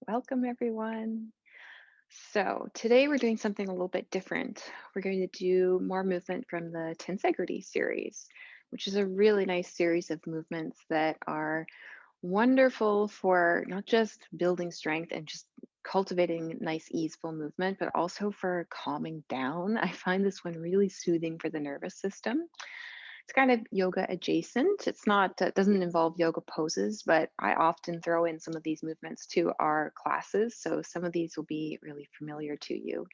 Welcome, everyone. So, today we're doing something a little bit different. We're going to do more movement from the Tensegrity series, which is a really nice series of movements that are wonderful for not just building strength and just cultivating nice, easeful movement, but also for calming down. I find this one really soothing for the nervous system. It's kind of yoga adjacent. It's not, doesn't involve yoga poses, but I often throw in some of these movements to our classes. So some of these will be really familiar to you.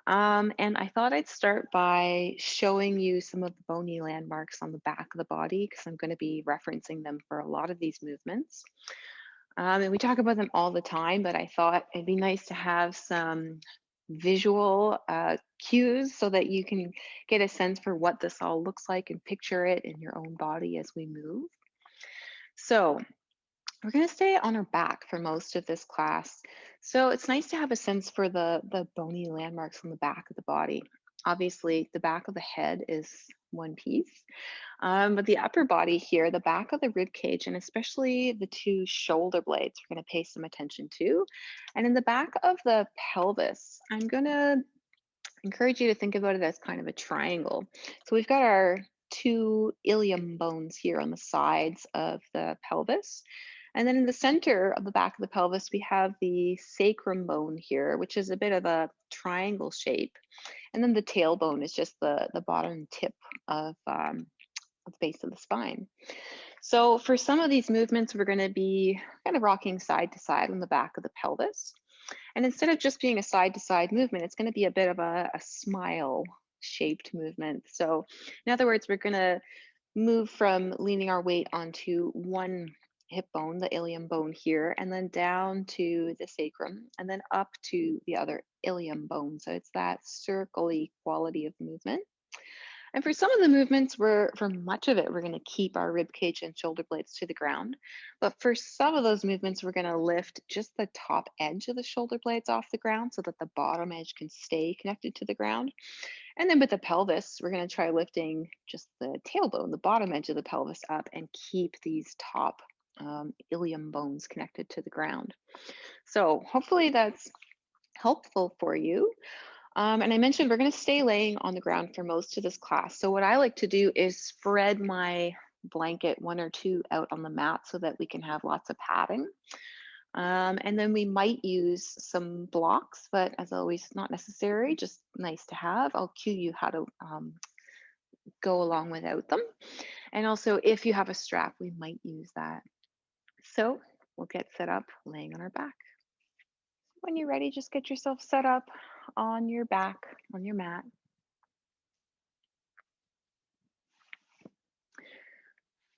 And I thought I'd start by showing you some of the bony landmarks on the back of the body because I'm going to be referencing them for a lot of these movements. And we talk about them all the time, but I thought it'd be nice to have some visual cues so that you can get a sense for what this all looks like and picture it in your own body as we move. So we're going to stay on our back for most of this class. So it's nice to have a sense for the bony landmarks on the back of the body. Obviously, the back of the head is one piece, but the upper body here, the back of the rib cage, and especially the two shoulder blades, we're going to pay some attention to. And in the back of the pelvis, I'm going to encourage you to think about it as kind of a triangle. So we've got our two ilium bones here on the sides of the pelvis. And then in the center of the back of the pelvis, we have the sacrum bone here, which is a bit of a triangle shape. And then the tailbone is just the bottom tip of the base of the spine. So for some of these movements, we're going to be kind of rocking side to side on the back of the pelvis. And instead of just being a side to side movement, it's going to be a bit of a smile shaped movement. So, in other words, we're going to move from leaning our weight onto one hip bone, the ilium bone here, and then down to the sacrum, and then up to the other ilium bone. So, it's that circle-y quality of movement. And for some of the movements, for much of it, we're going to keep our rib cage and shoulder blades to the ground. But for some of those movements, we're going to lift just the top edge of the shoulder blades off the ground so that the bottom edge can stay connected to the ground. And then with the pelvis, we're going to try lifting just the tailbone, the bottom edge of the pelvis up, and keep these top ilium bones connected to the ground. So hopefully that's helpful for you. And I mentioned we're going to stay laying on the ground for most of this class. So what I like to do is spread my blanket one or two out on the mat so that we can have lots of padding. And then we might use some blocks, but as always, not necessary, just nice to have. I'll cue you how to go along without them. And also, if you have a strap, we might use that. So we'll get set up laying on our back. When you're ready, just get yourself set up on your back, on your mat.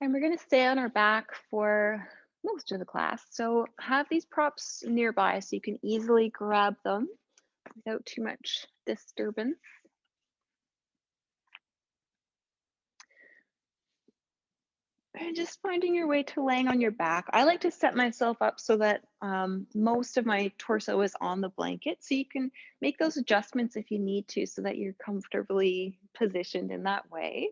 And we're going to stay on our back for most of the class. So have these props nearby so you can easily grab them without too much disturbance. And just finding your way to laying on your back. I like to set myself up so that most of my torso is on the blanket. So you can make those adjustments if you need to so that you're comfortably positioned in that way.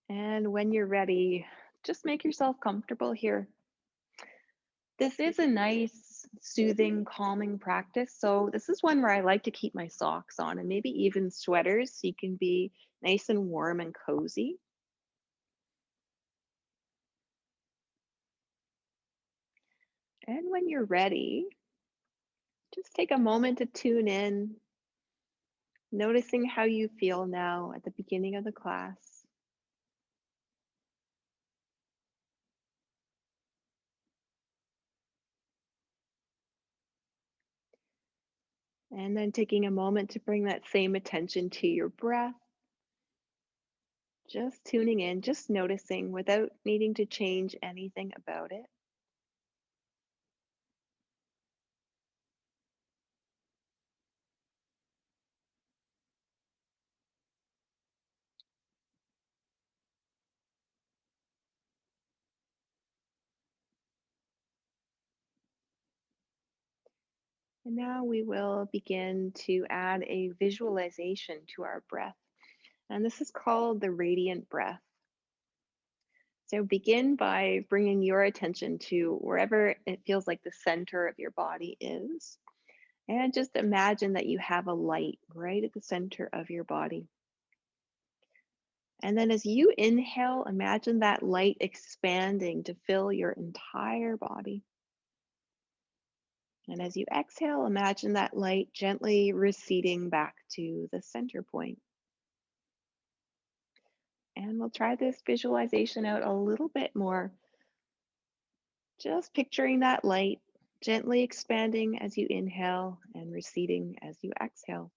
And when you're ready, just make yourself comfortable here. This is a nice, soothing, calming practice. So this is one where I like to keep my socks on and maybe even sweaters so you can be nice and warm and cozy. And when you're ready, just take a moment to tune in, noticing how you feel now at the beginning of the class. And then taking a moment to bring that same attention to your breath, just tuning in, just noticing without needing to change anything about it. And now we will begin to add a visualization to our breath. And this is called the radiant breath. So begin by bringing your attention to wherever it feels like the center of your body is. And just imagine that you have a light right at the center of your body. And then as you inhale, imagine that light expanding to fill your entire body. And as you exhale, imagine that light gently receding back to the center point. And we'll try this visualization out a little bit more. Just picturing that light gently expanding as you inhale and receding as you exhale.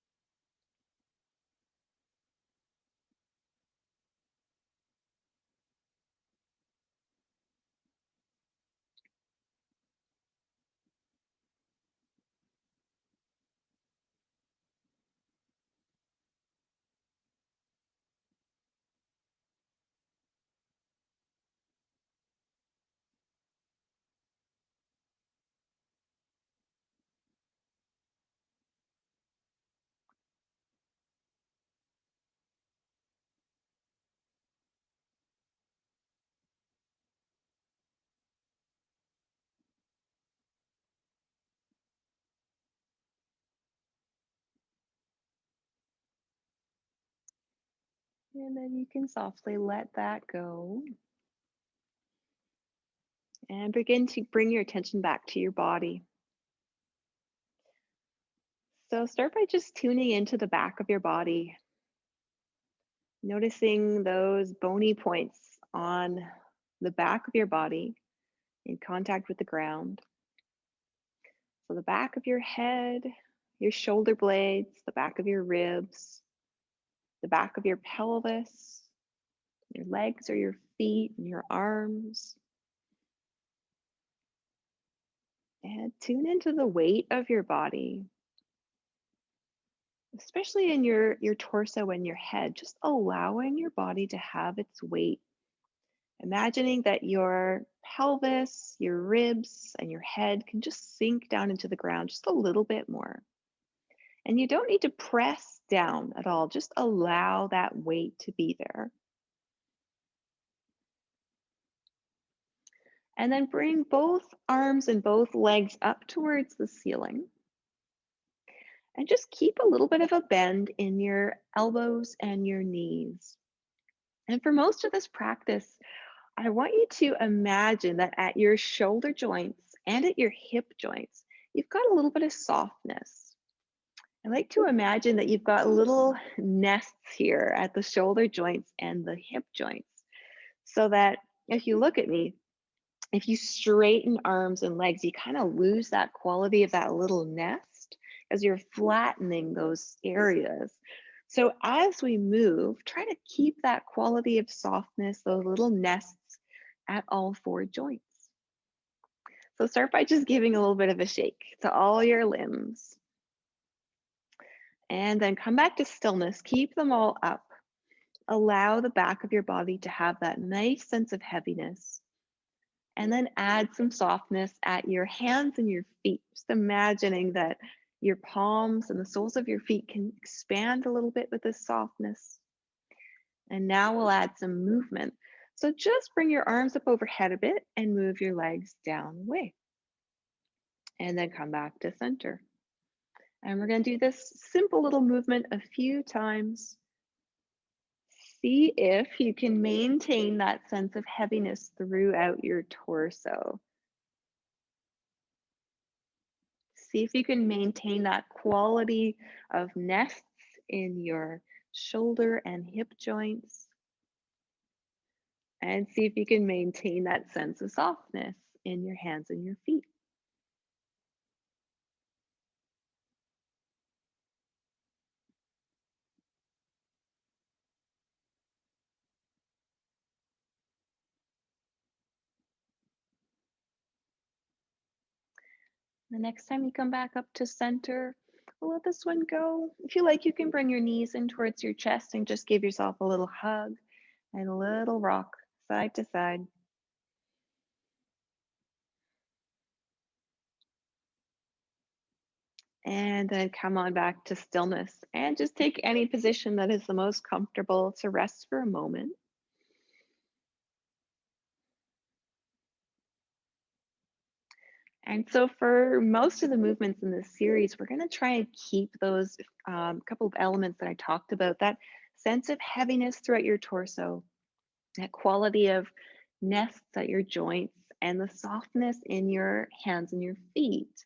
And then you can softly let that go and begin to bring your attention back to your body. So start by just tuning into the back of your body, noticing those bony points on the back of your body in contact with the ground. So the back of your head, your shoulder blades, the back of your ribs, the back of your pelvis, your legs or your feet and your arms. And tune into the weight of your body, especially in your torso and your head, just allowing your body to have its weight. Imagining that your pelvis, your ribs, and your head can just sink down into the ground just a little bit more. And you don't need to press down at all, just allow that weight to be there. And then bring both arms and both legs up towards the ceiling. And just keep a little bit of a bend in your elbows and your knees. And for most of this practice, I want you to imagine that at your shoulder joints and at your hip joints, you've got a little bit of softness. I like to imagine that you've got little nests here at the shoulder joints and the hip joints, so that if you look at me, if you straighten arms and legs, you kind of lose that quality of that little nest as you're flattening those areas. So as we move, try to keep that quality of softness, those little nests at all four joints. So start by just giving a little bit of a shake to all your limbs. And then come back to stillness. Keep them all up. Allow the back of your body to have that nice sense of heaviness. And then add some softness at your hands and your feet. Just imagining that your palms and the soles of your feet can expand a little bit with this softness. And now we'll add some movement. So just bring your arms up overhead a bit and move your legs down away. And then come back to center. And we're going to do this simple little movement a few times. See if you can maintain that sense of heaviness throughout your torso. See if you can maintain that quality of nests in your shoulder and hip joints. And see if you can maintain that sense of softness in your hands and your feet. The next time you come back up to center, we'll let this one go. If you like, you can bring your knees in towards your chest and just give yourself a little hug and a little rock side to side. And then come on back to stillness and just take any position that is the most comfortable to rest for a moment. And so, for most of the movements in this series, we're going to try and keep those couple of elements that I talked about, that sense of heaviness throughout your torso, that quality of nests at your joints, and the softness in your hands and your feet.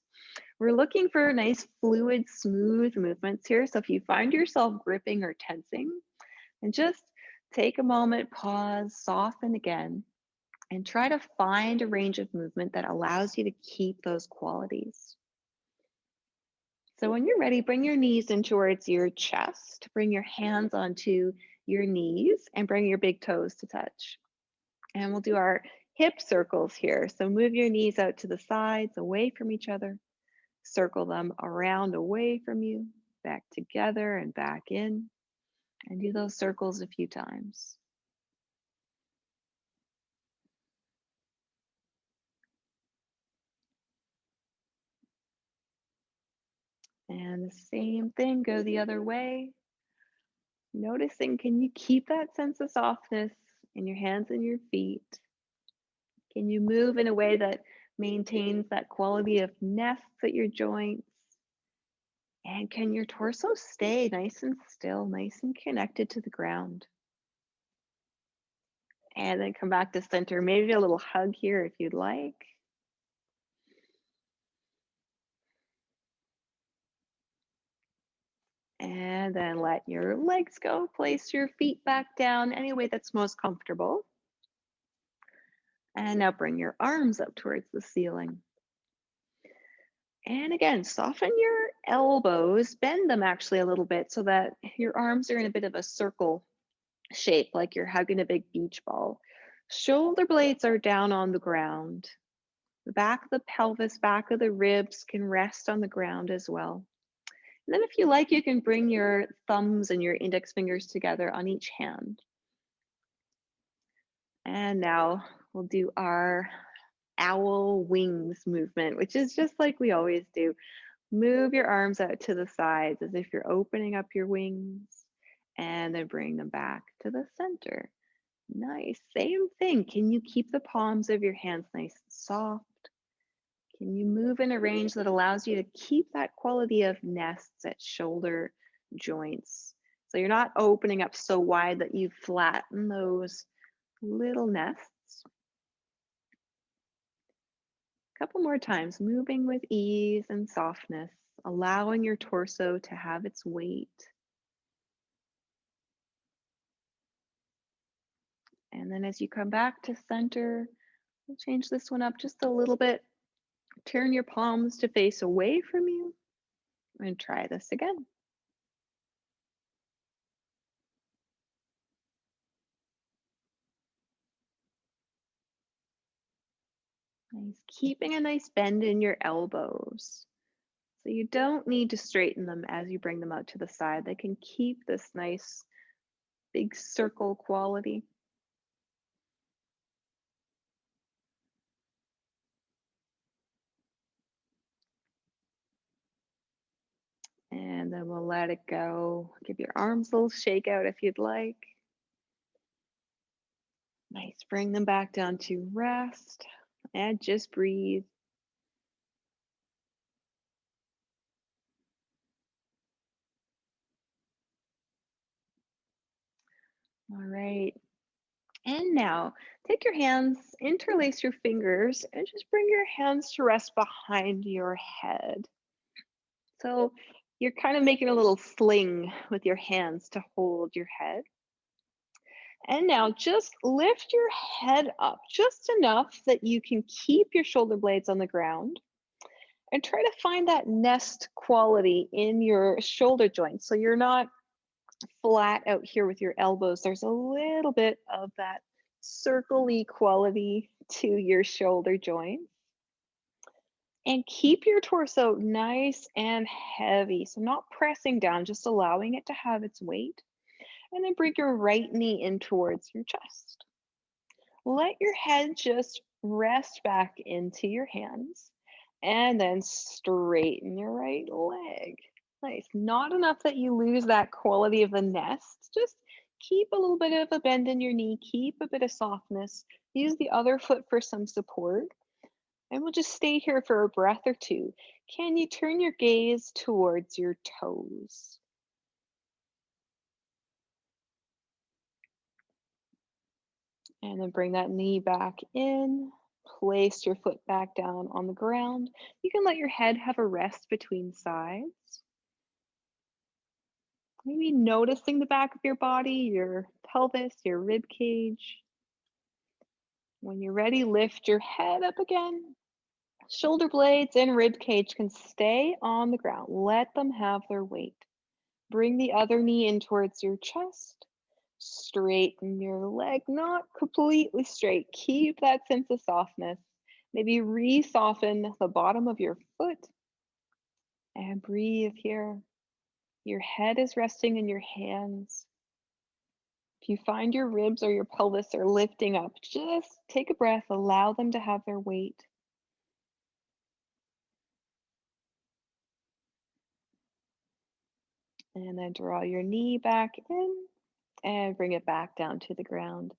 We're looking for nice, fluid, smooth movements here. So if you find yourself gripping or tensing, and just take a moment, pause, soften again, and try to find a range of movement that allows you to keep those qualities. So when you're ready, bring your knees in towards your chest, bring your hands onto your knees, and bring your big toes to touch. And we'll do our hip circles here. So move your knees out to the sides, away from each other. Circle them around, away from you, back together and back in. And do those circles a few times. And the same thing, go the other way. Noticing, can you keep that sense of softness in your hands and your feet? Can you move in a way that maintains that quality of nests at your joints? And can your torso stay nice and still, nice and connected to the ground? And then come back to center. Maybe a little hug here if you'd like. And then let your legs go. Place your feet back down any way that's most comfortable. And now bring your arms up towards the ceiling. And again, soften your elbows, bend them actually a little bit so that your arms are in a bit of a circle shape, like you're hugging a big beach ball. Shoulder blades are down on the ground. The back of the pelvis, back of the ribs can rest on the ground as well. And then, if you like, you can bring your thumbs and your index fingers together on each hand. And now we'll do our owl wings movement, which is just like we always do. Move your arms out to the sides as if you're opening up your wings, and then bring them back to the center. Nice. Same thing. Can you keep the palms of your hands nice and soft? Can you move in a range that allows you to keep that quality of nests at shoulder joints? So you're not opening up so wide that you flatten those little nests. A couple more times, moving with ease and softness, allowing your torso to have its weight. And then as you come back to center, we'll change this one up just a little bit. Turn your palms to face away from you and try this again. Nice. Keeping a nice bend in your elbows. So you don't need to straighten them as you bring them out to the side. They can keep this nice big circle quality. And then we'll let it go. Give your arms a little shake out if you'd like. Nice. Bring them back down to rest and just breathe. All right. And now take your hands, interlace your fingers, and just bring your hands to rest behind your head. So you're kind of making a little sling with your hands to hold your head. And now just lift your head up just enough that you can keep your shoulder blades on the ground, and try to find that nest quality in your shoulder joints. So you're not flat out here with your elbows. There's a little bit of that circle-y quality to your shoulder joints. And keep your torso nice and heavy. So not pressing down, just allowing it to have its weight. And then bring your right knee in towards your chest. Let your head just rest back into your hands. And then straighten your right leg. Nice. Not enough that you lose that quality of the nest. Just keep a little bit of a bend in your knee, keep a bit of softness. Use the other foot for some support. And we'll just stay here for a breath or two. Can you turn your gaze towards your toes? And then bring that knee back in. Place your foot back down on the ground. You can let your head have a rest between sides. Maybe noticing the back of your body, your pelvis, your rib cage. When you're ready, lift your head up again. Shoulder blades and rib cage can stay on the ground. Let them have their weight. Bring the other knee in towards your chest. Straighten your leg, not completely straight. Keep that sense of softness. Maybe re-soften the bottom of your foot and breathe here. Your head is resting in your hands. If you find your ribs or your pelvis are lifting up, just take a breath, allow them to have their weight. And then draw your knee back in and bring it back down to the ground.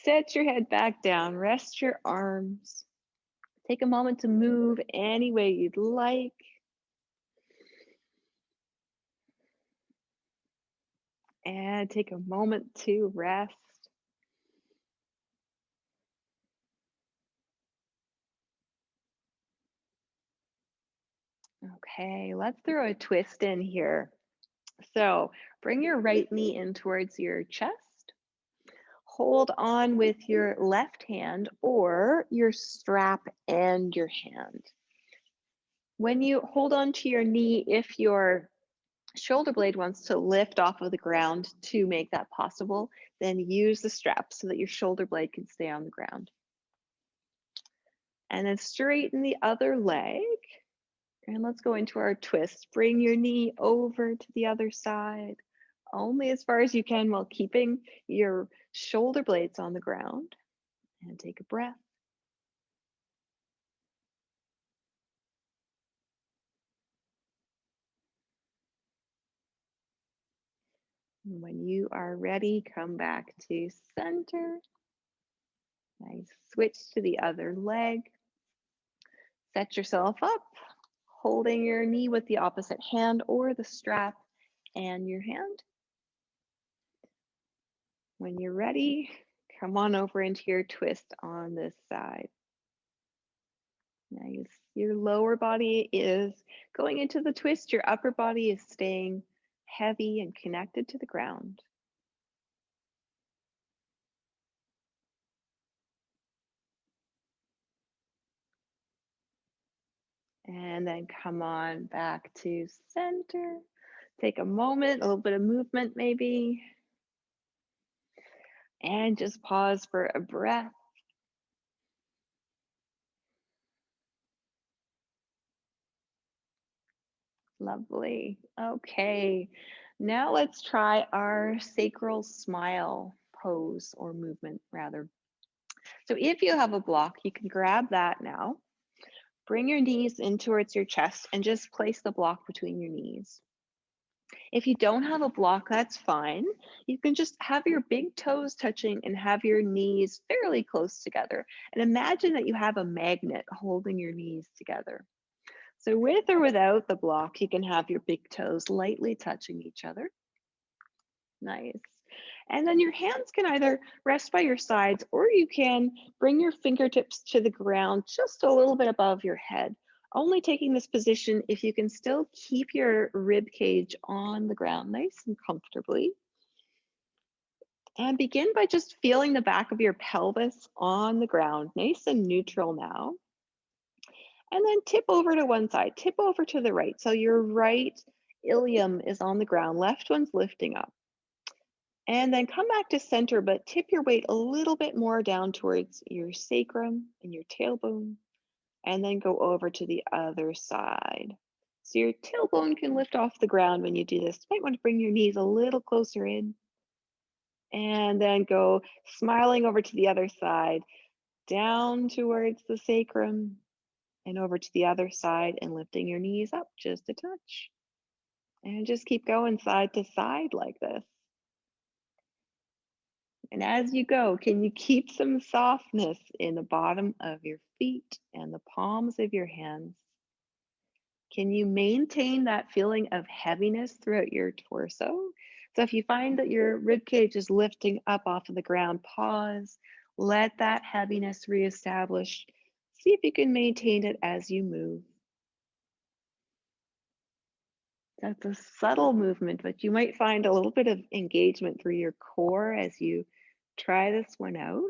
Set your head back down, rest your arms. Take a moment to move any way you'd like. And take a moment to rest. Okay, let's throw a twist in here. So bring your right knee in towards your chest. Hold on with your left hand or your strap and your hand. When you hold on to your knee, if your shoulder blade wants to lift off of the ground to make that possible, then use the strap so that your shoulder blade can stay on the ground. And then straighten the other leg. And let's go into our twist. Bring your knee over to the other side, only as far as you can while keeping your shoulder blades on the ground. And take a breath. And when you are ready, come back to center. Nice. Switch to the other leg. Set yourself up, holding your knee with the opposite hand or the strap and your hand. When you're ready, come on over into your twist on this side. Nice. Your lower body is going into the twist. Your upper body is staying heavy and connected to the ground. And then come on back to center. Take a moment, a little bit of movement maybe. And just pause for a breath. Lovely. Okay. Now let's try our sacral smile pose or movement rather. So if you have a block, you can grab that now. Bring your knees in towards your chest and just place the block between your knees. If you don't have a block, that's fine. You can just have your big toes touching and have your knees fairly close together. And imagine that you have a magnet holding your knees together. So with or without the block, you can have your big toes lightly touching each other. Nice. And then your hands can either rest by your sides or you can bring your fingertips to the ground just a little bit above your head. Only taking this position if you can still keep your rib cage on the ground nice and comfortably. And begin by just feeling the back of your pelvis on the ground, nice and neutral now. And then tip over to one side, tip over to the right. So your right ilium is on the ground, left one's lifting up. And then come back to center, but tip your weight a little bit more down towards your sacrum and your tailbone, and then go over to the other side. So your tailbone can lift off the ground when you do this. You might want to bring your knees a little closer in, and then go smiling over to the other side, down towards the sacrum, and over to the other side and lifting your knees up just a touch. And just keep going side to side like this. And as you go, can you keep some softness in the bottom of your feet and the palms of your hands? Can you maintain that feeling of heaviness throughout your torso? So if you find that your rib cage is lifting up off of the ground, pause, let that heaviness reestablish. See if you can maintain it as you move. That's a subtle movement, but you might find a little bit of engagement through your core as you try this one out.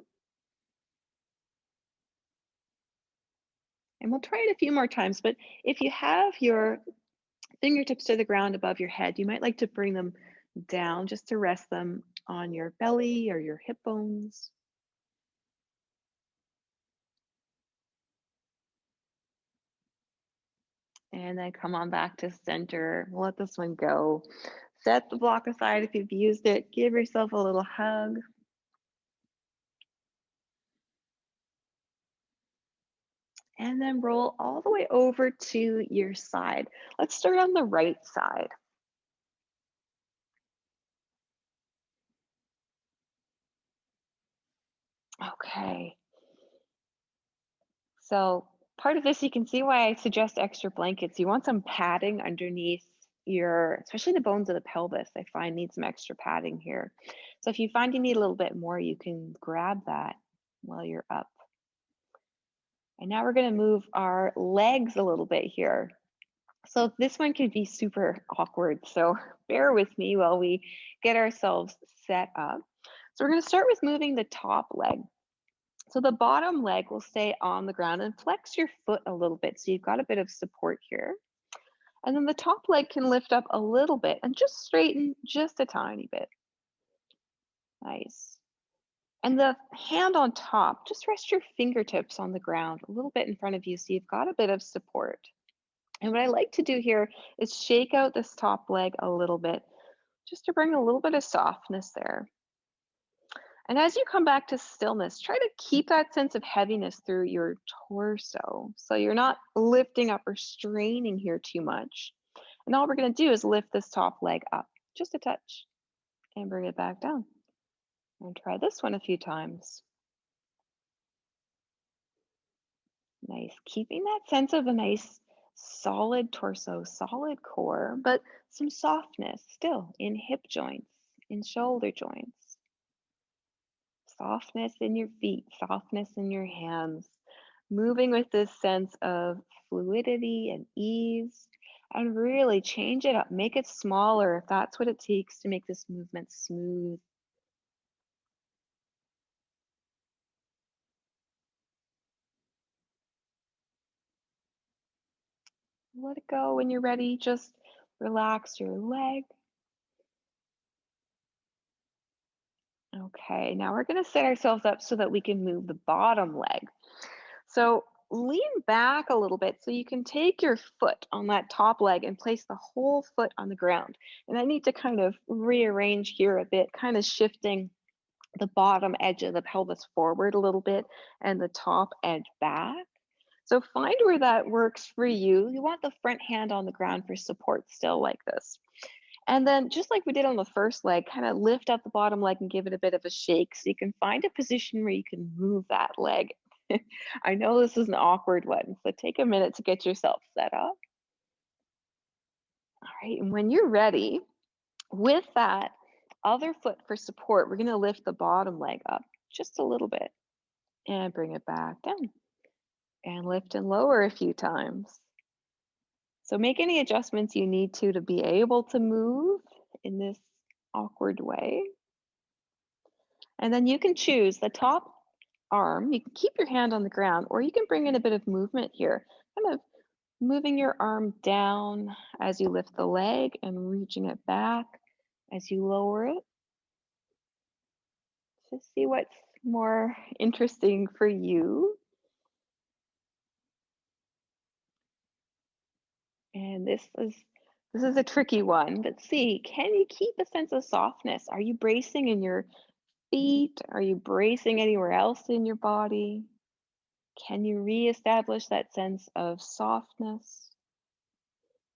And we'll try it a few more times, but if you have your fingertips to the ground above your head, you might like to bring them down just to rest them on your belly or your hip bones. And then come on back to center. We'll let this one go. Set the block aside if you've used it. Give yourself a little hug. And then roll all the way over to your side. Let's start on the right side. Okay. So part of this, you can see why I suggest extra blankets. You want some padding underneath your, especially the bones of the pelvis, I find need some extra padding here. So if you find you need a little bit more, you can grab that while you're up. And now we're gonna move our legs a little bit here. So this one can be super awkward. So bear with me while we get ourselves set up. So we're gonna start with moving the top leg. So the bottom leg will stay on the ground and flex your foot a little bit. So you've got a bit of support here. And then the top leg can lift up a little bit and just straighten just a tiny bit. Nice. And the hand on top, just rest your fingertips on the ground a little bit in front of you so you've got a bit of support. And what I like to do here is shake out this top leg a little bit just to bring a little bit of softness there. And as you come back to stillness, try to keep that sense of heaviness through your torso. So you're not lifting up or straining here too much. And all we're going to do is lift this top leg up just a touch and bring it back down. And try this one a few times. Nice. Keeping that sense of a nice solid torso, solid core, but some softness still in hip joints, in shoulder joints. Softness in your feet, softness in your hands, moving with this sense of fluidity and ease, and really change it up. Make it smaller if that's what it takes to make this movement smooth. Let it go when you're ready. Just relax your leg. Okay, now we're going to set ourselves up so that we can move the bottom leg. So lean back a little bit so you can take your foot on that top leg and place the whole foot on the ground. And I need to kind of rearrange here a bit, kind of shifting the bottom edge of the pelvis forward a little bit and the top edge back. So find where that works for you. You want the front hand on the ground for support still like this. And then just like we did on the first leg, kind of lift up the bottom leg and give it a bit of a shake so you can find a position where you can move that leg. I know this is an awkward one, so take a minute to get yourself set up. All right, and when you're ready, with that other foot for support, we're gonna lift the bottom leg up just a little bit and bring it back down and lift and lower a few times. So make any adjustments you need to be able to move in this awkward way. And then you can choose the top arm. You can keep your hand on the ground, or you can bring in a bit of movement here, kind of moving your arm down as you lift the leg and reaching it back as you lower it. To see what's more interesting for you. And this is a tricky one, but see, can you keep a sense of softness? Are you bracing in your feet? Are you bracing anywhere else in your body? Can you reestablish that sense of softness?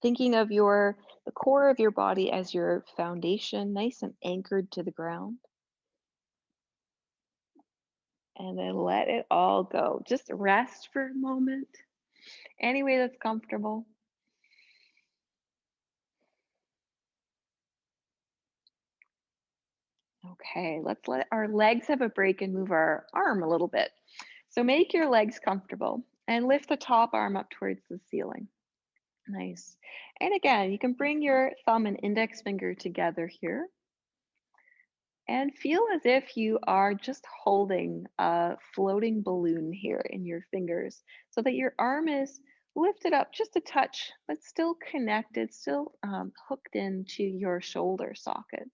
Thinking of the core of your body as your foundation, nice and anchored to the ground. And then let it all go. Just rest for a moment, any way that's comfortable. Okay, let's let our legs have a break and move our arm a little bit. So make your legs comfortable and lift the top arm up towards the ceiling. Nice. And again, you can bring your thumb and index finger together here and feel as if you are just holding a floating balloon here in your fingers so that your arm is lifted up just a touch, but still connected, still hooked into your shoulder socket.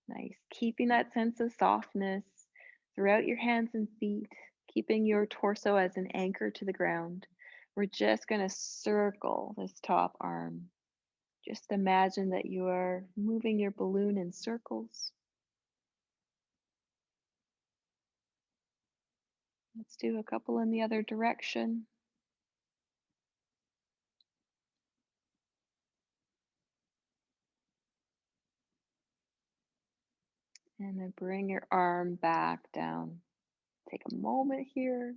Nice. Keeping that sense of softness throughout your hands and feet, keeping your torso as an anchor to the ground. We're just going to circle this top arm. Just imagine that you are moving your balloon in circles. Let's do a couple in the other direction. And then bring your arm back down. Take a moment here.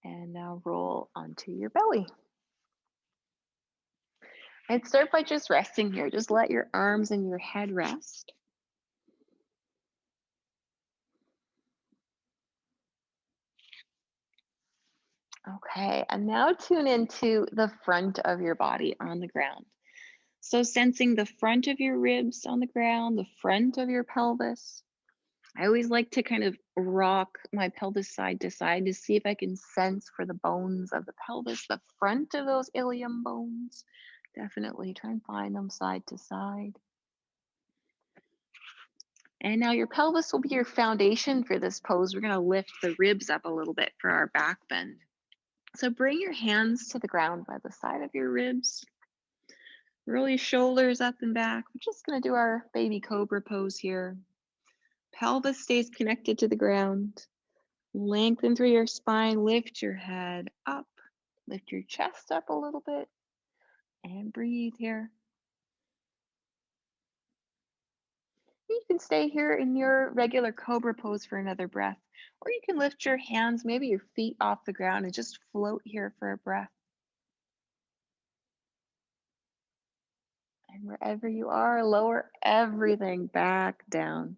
And now roll onto your belly. And start by just resting here. Just let your arms and your head rest. Okay, and now tune into the front of your body on the ground. So, sensing the front of your ribs on the ground, the front of your pelvis. I always like to kind of rock my pelvis side to side to see if I can sense for the bones of the pelvis, the front of those ilium bones. Definitely try and find them side to side. And now your pelvis will be your foundation for this pose. We're going to lift the ribs up a little bit for our back bend. So bring your hands to the ground by the side of your ribs. Roll your shoulders up and back. We're just going to do our baby cobra pose here. Pelvis stays connected to the ground. Lengthen through your spine. Lift your head up. Lift your chest up a little bit. And breathe here. You can stay here in your regular cobra pose for another breath. Or you can lift your hands, maybe your feet off the ground, and just float here for a breath. And wherever you are, lower everything back down.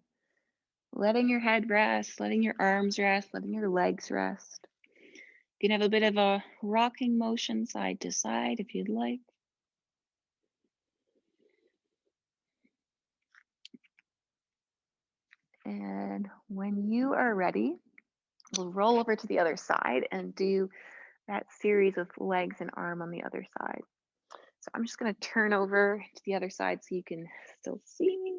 Letting your head rest, letting your arms rest, letting your legs rest. You can have a bit of a rocking motion side to side if you'd like. And when you are ready, we'll roll over to the other side and do that series with legs and arm on the other side. So I'm just going to turn over to the other side so you can still see me.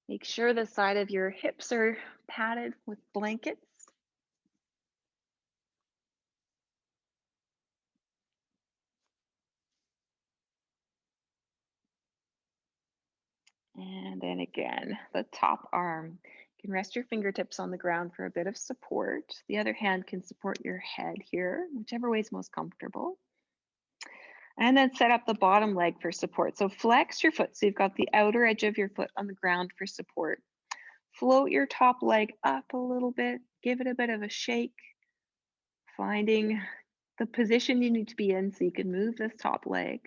Make sure the side of your hips are padded with blankets. And then again, the top arm. You can rest your fingertips on the ground for a bit of support. The other hand can support your head here, whichever way is most comfortable. And then set up the bottom leg for support. So flex your foot so you've got the outer edge of your foot on the ground for support. Float your top leg up a little bit. Give it a bit of a shake, finding the position you need to be in so you can move this top leg.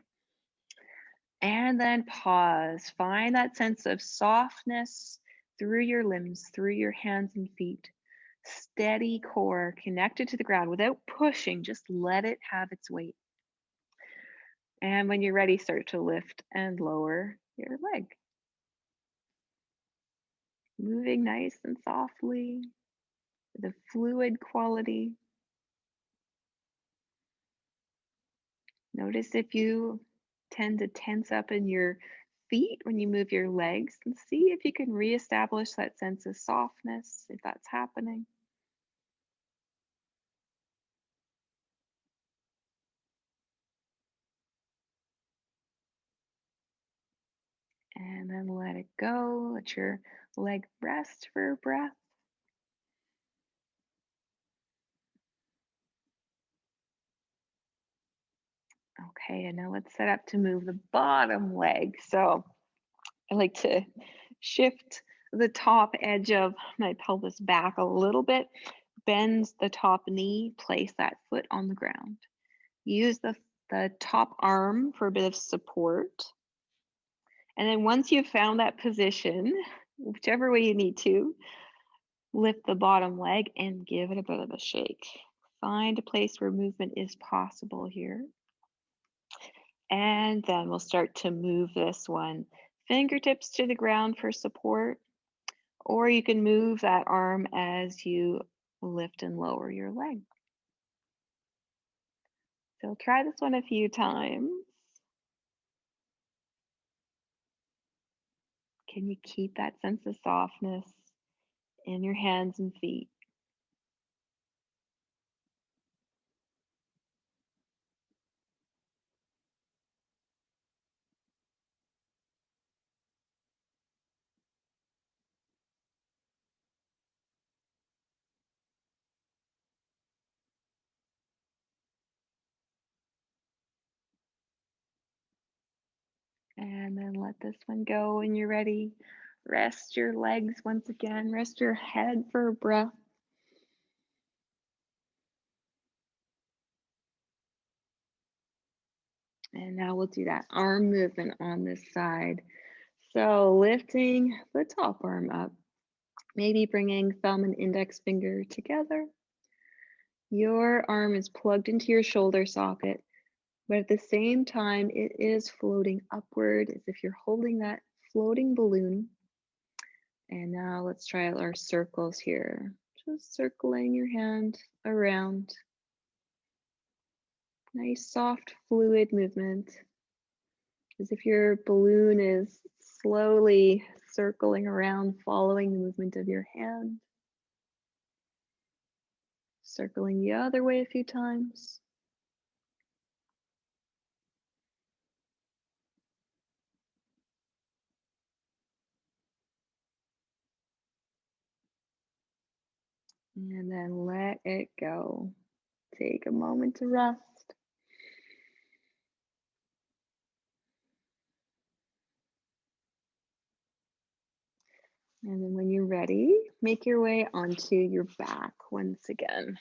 And then pause. Find that sense of softness through your limbs, through your hands and feet. Steady core connected to the ground without pushing, just let it have its weight. And when you're ready, start to lift and lower your leg. Moving nice and softly, with a fluid quality. Notice if you tend to tense up in your feet when you move your legs, and see if you can reestablish that sense of softness if that's happening. And then let it go. Let your leg rest for breath. Okay, and now let's set up to move the bottom leg. So I like to shift the top edge of my pelvis back a little bit, bends the top knee, place that foot on the ground. Use the top arm for a bit of support. And then once you've found that position, whichever way you need to, lift the bottom leg and give it a bit of a shake. Find a place where movement is possible here. And then we'll start to move this one. Fingertips to the ground for support, or you can move that arm as you lift and lower your leg. So try this one a few times. Can you keep that sense of softness in your hands and feet? And then let this one go when you're ready. Rest your legs once again. Rest your head for a breath. And now we'll do that arm movement on this side. So lifting the top arm up, maybe bringing thumb and index finger together. Your arm is plugged into your shoulder socket, but at the same time, it is floating upward as if you're holding that floating balloon. And now let's try our circles here. Just circling your hand around. Nice, soft, fluid movement, as if your balloon is slowly circling around, following the movement of your hand. Circling the other way a few times. And then let it go. Take a moment to rest. And then when you're ready, make your way onto your back once again.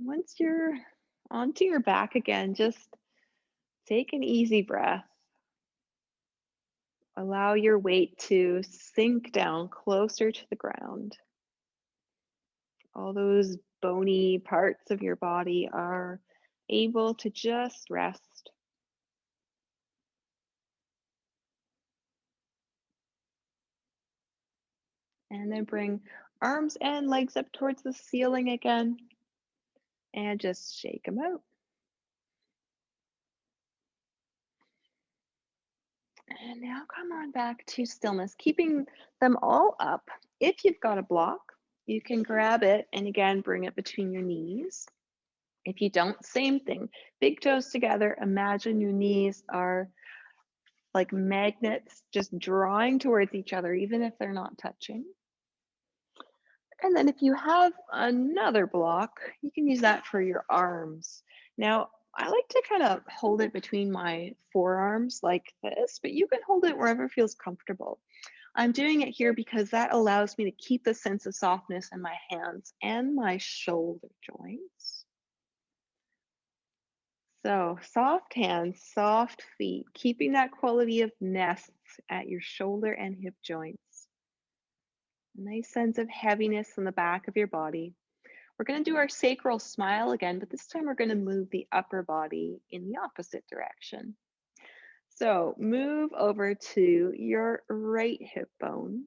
Once you're onto your back again, just take an easy breath. Allow your weight to sink down closer to the ground. All those bony parts of your body are able to just rest. And then bring arms and legs up towards the ceiling again and just shake them out. And now come on back to stillness, keeping them all up. If you've got a block, you can grab it and again bring it between your knees. If you don't, same thing. Big toes together. Imagine your knees are like magnets just drawing towards each other, even if they're not touching. And then if you have another block, you can use that for your arms. Now, I like to kind of hold it between my forearms like this, but you can hold it wherever feels comfortable. I'm doing it here because that allows me to keep the sense of softness in my hands and my shoulder joints. So soft hands, soft feet, keeping that quality of nests at your shoulder and hip joints. A nice sense of heaviness in the back of your body. We're going to do our sacral smile again, but this time we're going to move the upper body in the opposite direction. So move over to your right hip bone.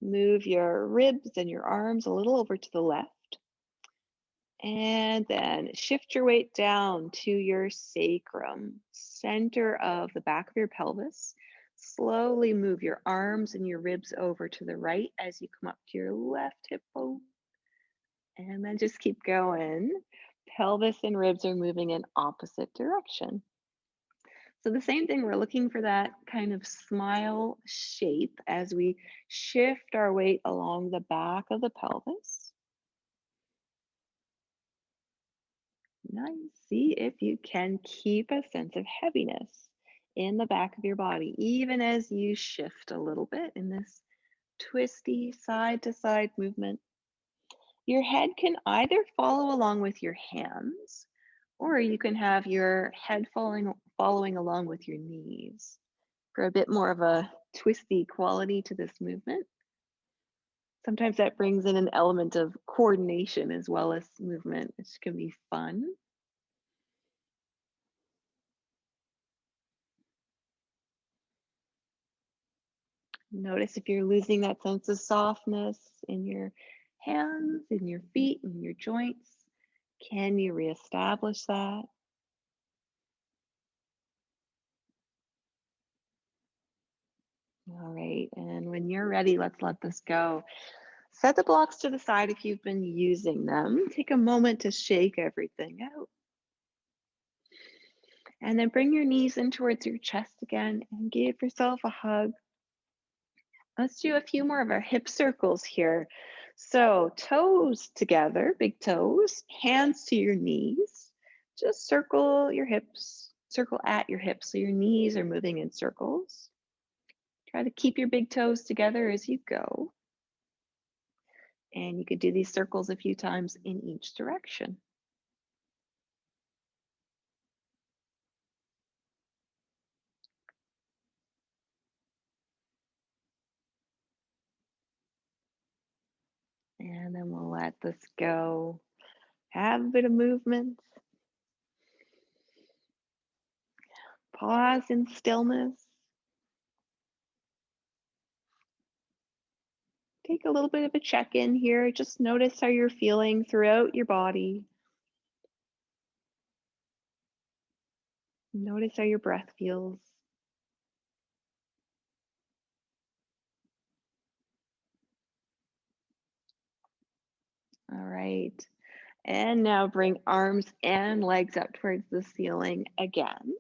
Move your ribs and your arms a little over to the left. And then shift your weight down to your sacrum, center of the back of your pelvis. Slowly move your arms and your ribs over to the right as you come up to your left hip bone. And then just keep going. Pelvis and ribs are moving in opposite direction. So the same thing, we're looking for that kind of smile shape as we shift our weight along the back of the pelvis. Nice. See if you can keep a sense of heaviness in the back of your body, even as you shift a little bit in this twisty side to side movement. Your head can either follow along with your hands, or you can have your head following along with your knees for a bit more of a twisty quality to this movement. Sometimes that brings in an element of coordination as well as movement, which can be fun. Notice if you're losing that sense of softness in your hands, in your feet, in your joints. Can you reestablish that? All right, and when you're ready, let's let this go. Set the blocks to the side if you've been using them. Take a moment to shake everything out. And then bring your knees in towards your chest again and give yourself a hug. Let's do a few more of our hip circles here. So toes together, big toes, hands to your knees. Just circle your hips, circle at your hips so your knees are moving in circles. Try to keep your big toes together as you go. And you could do these circles a few times in each direction. And then we'll let this go. Have a bit of movement. Pause in stillness. Take a little bit of a check in here. Just notice how you're feeling throughout your body. Notice how your breath feels. All right. And now bring arms and legs up towards the ceiling again.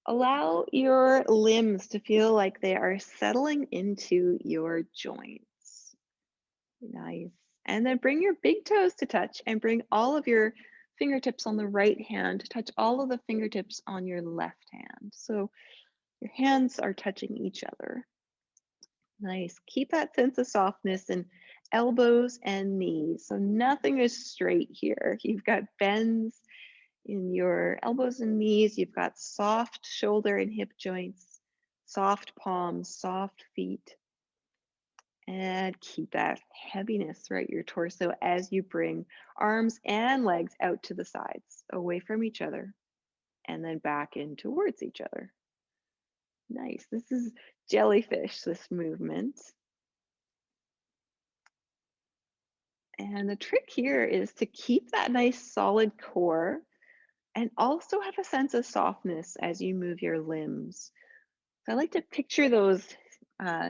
Allow your limbs to feel like they are settling into your joints. Nice. And then bring your big toes to touch and bring all of your fingertips on the right hand. Touch all of the fingertips on your left hand. So your hands are touching each other. Nice. Keep that sense of softness in elbows and knees. So nothing is straight here. You've got bends in your elbows and knees. You've got soft shoulder and hip joints, soft palms, soft feet. And keep that heaviness throughout your torso as you bring arms and legs out to the sides, away from each other, and then back in towards each other. Nice. This is jellyfish, this movement. And the trick here is to keep that nice solid core and also have a sense of softness as you move your limbs. So I like to picture those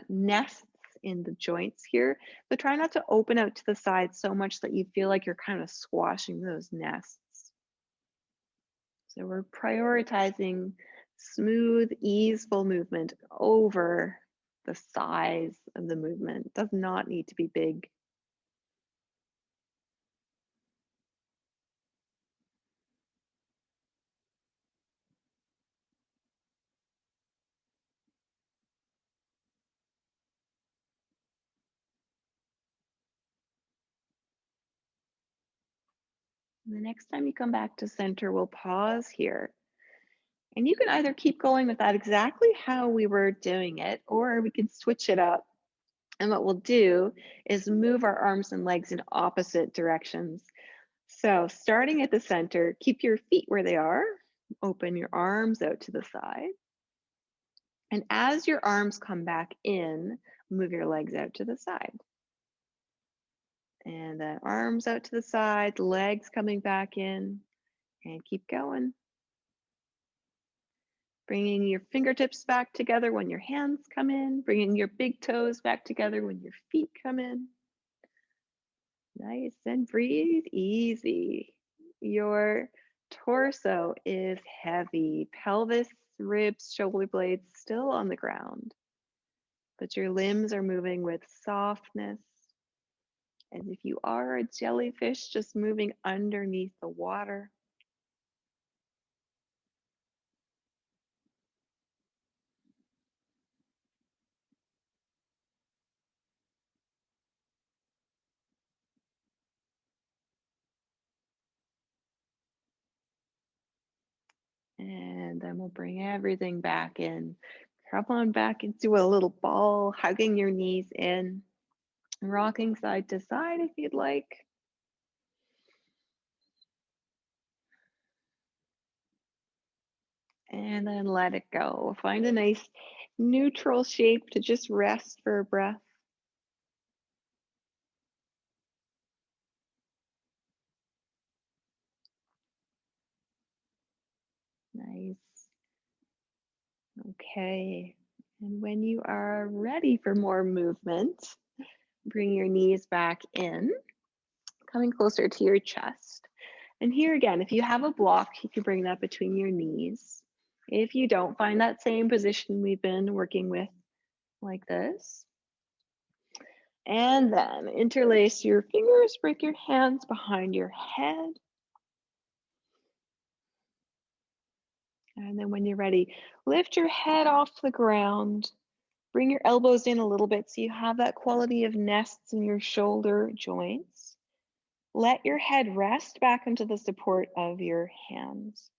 nests in the joints here, but try not to open out to the side so much that you feel like you're kind of squashing those nests. So we're prioritizing smooth, easeful movement over the size of the movement. It does not need to be big. The next time you come back to center, we'll pause here. And you can either keep going with that exactly how we were doing it, or we can switch it up. And what we'll do is move our arms and legs in opposite directions. So starting at the center, keep your feet where they are. Open your arms out to the side. And as your arms come back in, move your legs out to the side. And then arms out to the side, legs coming back in, and keep going. Bringing your fingertips back together when your hands come in, bringing your big toes back together when your feet come in. Nice, and breathe easy. Your torso is heavy, pelvis, ribs, shoulder blades still on the ground, but your limbs are moving with softness. As if you are a jellyfish just moving underneath the water. And then we'll bring everything back in. Come on back into a little ball, hugging your knees in, rocking side to side if you'd like. And then let it go. Find a nice neutral shape to just rest for a breath. Nice. Okay. And when you are ready for more movement, bring your knees back in, coming closer to your chest. And here again, if you have a block, you can bring that between your knees. If you don't, find that same position we've been working with like this. And then interlace your fingers, break your hands behind your head. And then when you're ready, lift your head off the ground. Bring your elbows in a little bit so you have that quality of nests in your shoulder joints. Let your head rest back into the support of your hands.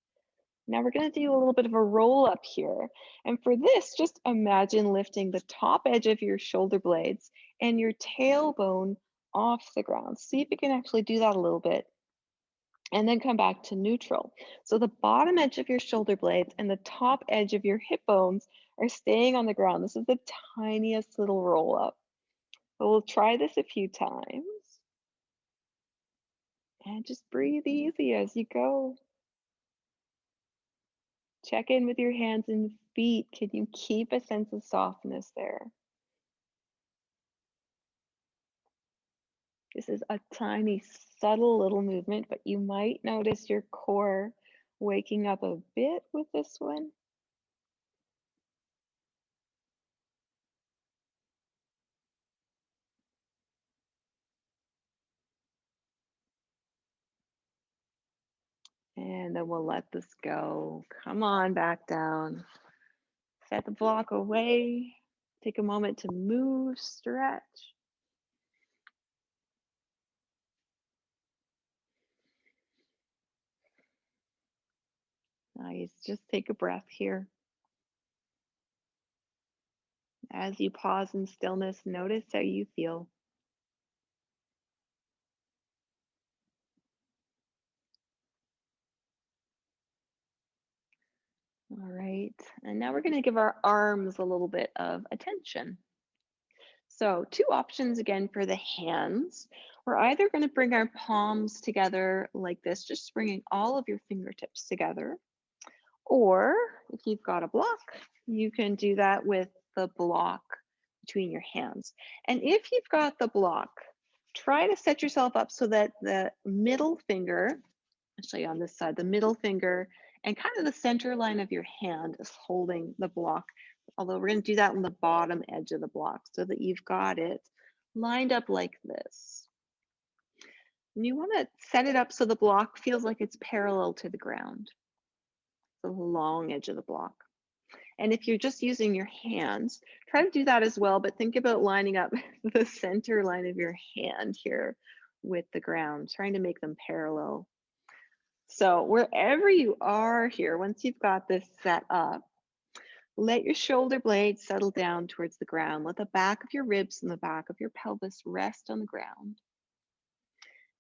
Now we're going to do a little bit of a roll up here. And for this, just imagine lifting the top edge of your shoulder blades and your tailbone off the ground. See if you can actually do that a little bit. And then come back to neutral. So the bottom edge of your shoulder blades and the top edge of your hip bones are staying on the ground. This is the tiniest little roll up. But we'll try this a few times. And just breathe easy as you go. Check in with your hands and feet. Can you keep a sense of softness there? This is a tiny, subtle little movement, but you might notice your core waking up a bit with this one. And then we'll let this go. Come on back down. Set the block away. Take a moment to move, stretch. Nice. Just take a breath here. As you pause in stillness, notice how you feel. All right. And now we're going to give our arms a little bit of attention. So, two options again for the hands. We're either going to bring our palms together like this, just bringing all of your fingertips together. Or if you've got a block, you can do that with the block between your hands. And if you've got the block, try to set yourself up so that the middle finger, I'll show you on this side, the middle finger and kind of the center line of your hand is holding the block. Although we're going to do that on the bottom edge of the block so that you've got it lined up like this. And you want to set it up so the block feels like it's parallel to the ground, the long edge of the block. And if you're just using your hands, try to do that as well, but think about lining up the center line of your hand here with the ground, trying to make them parallel. So wherever you are here, once you've got this set up, let your shoulder blades settle down towards the ground. Let the back of your ribs and the back of your pelvis rest on the ground.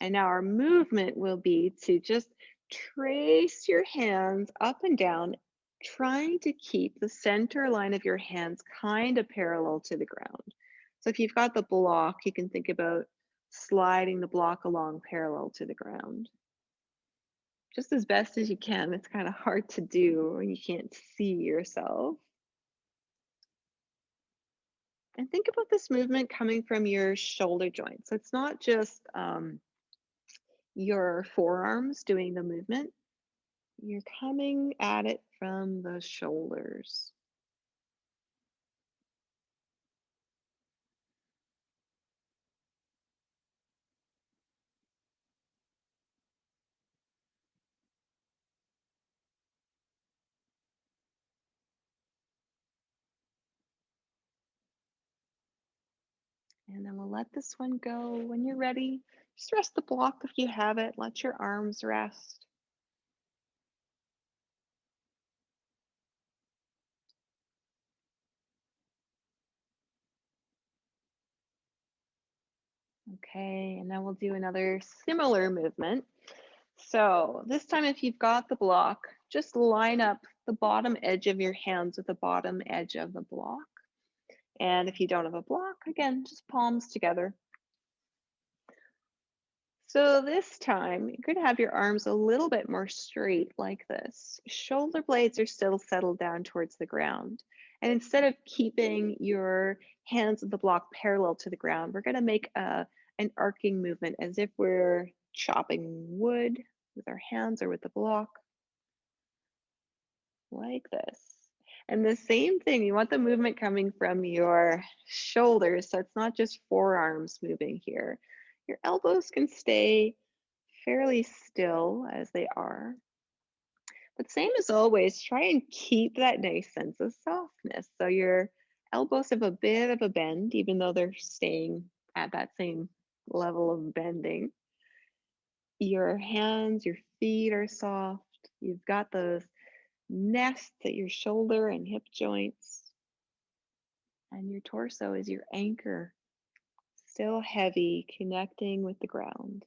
And now our movement will be to just trace your hands up and down, trying to keep the center line of your hands kind of parallel to the ground. So if you've got the block, you can think about sliding the block along parallel to the ground. just as best as you can. It's kind of hard to do when you can't see yourself. And think about this movement coming from your shoulder joints. So it's not just your forearms doing the movement, you're coming at it from the shoulders. And then we'll let this one go. When you're ready, just rest the block if you have it. Let your arms rest. Okay, and then we'll do another similar movement. So this time, if you've got the block, just line up the bottom edge of your hands with the bottom edge of the block. And if you don't have a block, again, just palms together. So this time, you're going to have your arms a little bit more straight like this. Shoulder blades are still settled down towards the ground. And instead of keeping your hands of the block parallel to the ground, we're going to make an arcing movement as if we're chopping wood with our hands or with the block, like this. And the same thing, you want the movement coming from your shoulders, so it's not just forearms moving here. Your elbows can stay fairly still as they are. But same as always, try and keep that nice sense of softness. So your elbows have a bit of a bend, even though they're staying at that same level of bending. Your hands, your feet are soft. You've got those nests at your shoulder and hip joints. And your torso is your anchor, still heavy, connecting with the ground.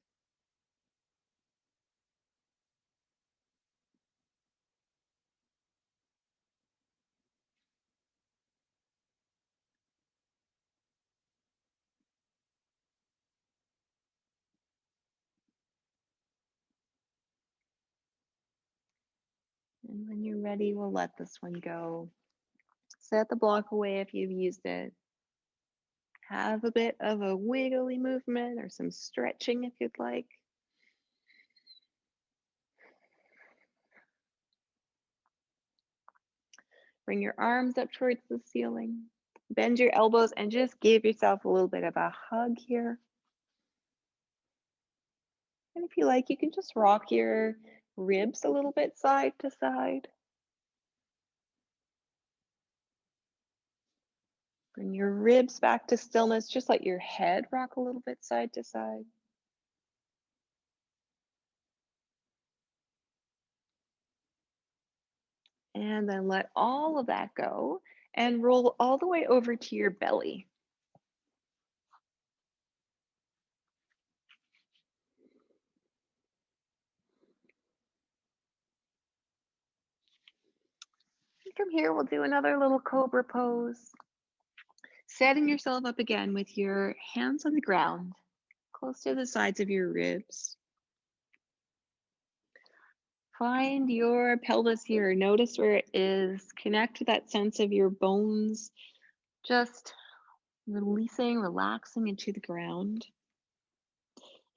And when you're ready, we'll let this one go. Set the block away if you've used it. Have a bit of a wiggly movement or some stretching if you'd like. Bring your arms up towards the ceiling. Bend your elbows and just give yourself a little bit of a hug here. And if you like, you can just rock your ribs a little bit side to side. Bring your ribs back to stillness. Just let your head rock a little bit side to side. And then let all of that go and roll all the way over to your belly. From here, we'll do another little cobra pose. Setting yourself up again with your hands on the ground, close to the sides of your ribs. Find your pelvis here. Notice where it is. Connect with that sense of your bones, just releasing, relaxing into the ground.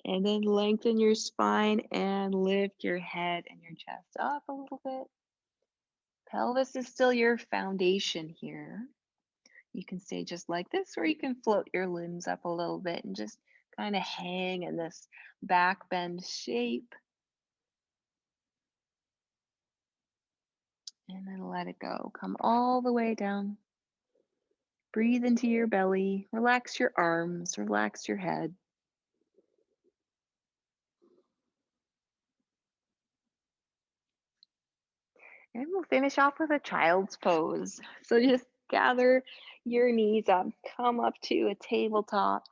And then lengthen your spine and lift your head and your chest up a little bit. Pelvis is still your foundation here. You can stay just like this, or you can float your limbs up a little bit and just kind of hang in this back bend shape. And then let it go. Come all the way down. Breathe into your belly. Relax your arms. Relax your head. And we'll finish off with a child's pose. So just gather your knees up, come up to a tabletop,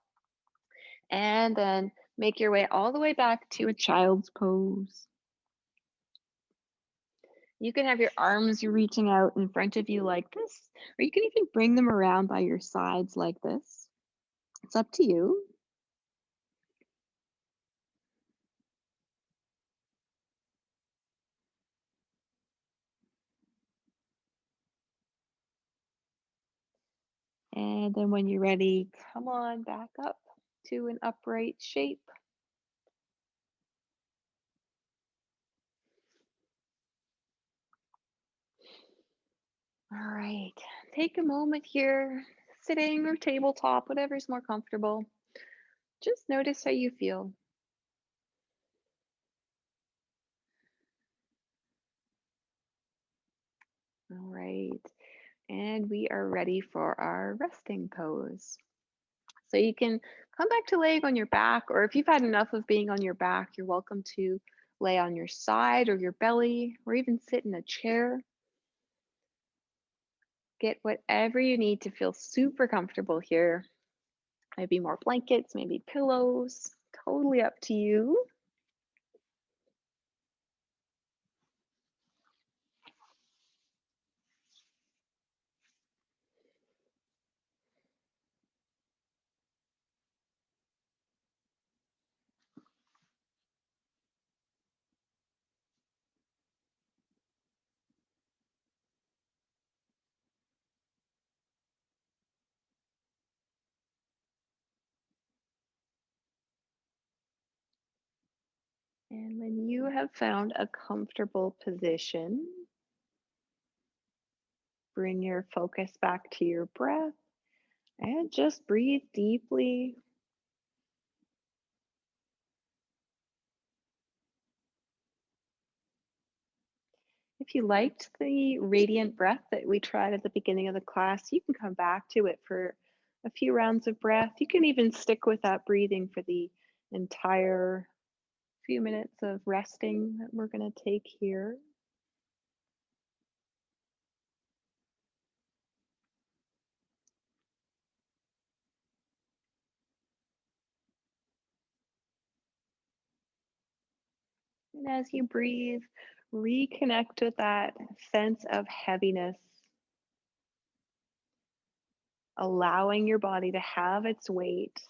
and then make your way all the way back to a child's pose. You can have your arms reaching out in front of you like this, or you can even bring them around by your sides like this. It's up to you. And then when you're ready, come on back up to an upright shape. All right, take a moment here, sitting or tabletop, whatever's more comfortable. Just notice how you feel. All right, and we are ready for our resting pose. So you can come back to laying on your back, or if you've had enough of being on your back, you're welcome to lay on your side or your belly, or even sit in a chair. Get whatever you need to feel super comfortable here. Maybe more blankets, maybe pillows, totally up to you. And when you have found a comfortable position, bring your focus back to your breath and just breathe deeply. If you liked the radiant breath that we tried at the beginning of the class, you can come back to it for a few rounds of breath. You can even stick with that breathing for the entire few minutes of resting that we're going to take here. And as you breathe, reconnect with that sense of heaviness, allowing your body to have its weight,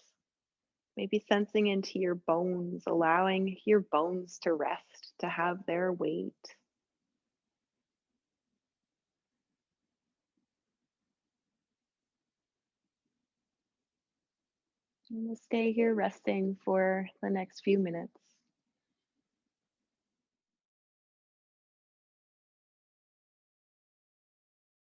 maybe sensing into your bones, allowing your bones to rest, to have their weight. And we'll stay here resting for the next few minutes.